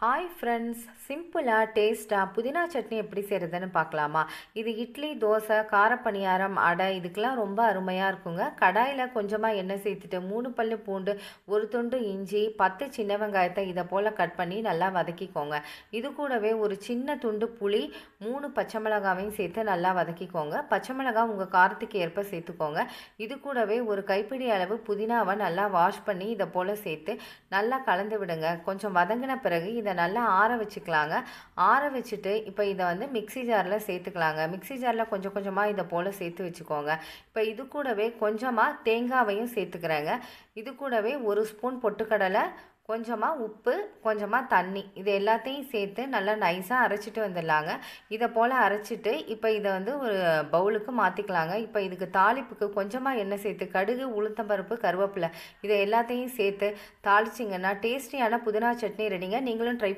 Hi friends, சிம்பிளாக டேஸ்ட்டாக புதினா சட்னி எப்படி செய்கிறதுன்னு பார்க்கலாமா? இது இட்லி, தோசை, காரப்பணியாரம், அடை இதுக்கெல்லாம் ரொம்ப அருமையாக இருக்குங்க. கடாயில் கொஞ்சமாக எண்ணெய் சேர்த்துட்டு 3 பல்லு பூண்டு, ஒரு துண்டு இஞ்சி, 10 சின்ன வெங்காயத்தை இதை போல் கட் பண்ணி நல்லா வதக்கிக்கோங்க. இது கூடவே ஒரு சின்ன துண்டு புளி, 3 பச்சை மிளகாவையும் சேர்த்து நல்லா வதக்கிக்கோங்க. பச்சை மிளகாய் உங்கள் காரத்துக்கு ஏற்ப சேர்த்துக்கோங்க. இது கூடவே ஒரு கைப்பிடி அளவு புதினாவை நல்லா வாஷ் பண்ணி இதை போல் சேர்த்து நல்லா கலந்து விடுங்க. கொஞ்சம் வதங்கின பிறகு இதை நல்லா ஆற வச்சுக்கலாங்க. ஆற வச்சுட்டு இப்போ இதை மிக்சி ஜாரில் சேர்த்துக்கலாங்க. மிக்சி ஜாரில் கொஞ்சம் கொஞ்சமாக இதை போல் சேர்த்து வச்சுக்கோங்க. இப்போ இது கூடவே கொஞ்சமாக தேங்காவையும் சேர்த்துக்கிறேங்க. இது கூடவே 1 ஸ்பூன் பொட்டுக்கடலை, கொஞ்சமாக உப்பு, கொஞ்சமாக தண்ணி, இது எல்லாத்தையும் சேர்த்து நல்லா நைஸாக அரைச்சிட்டு வந்துடலாங்க. இதை போல் அரைச்சிட்டு இப்போ இதை ஒரு பவுலுக்கு மாற்றிக்கலாங்க. இப்போ இதுக்கு தாளிப்புக்கு கொஞ்சமாக எண்ணெய் சேர்த்து கடுகு, உளுத்தம்பருப்பு, கருவேப்பிலை இதை எல்லாத்தையும் சேர்த்து தாளிச்சிங்கன்னா டேஸ்டியான புதினா சட்னி ரெடிங்க. நீங்களும் ட்ரை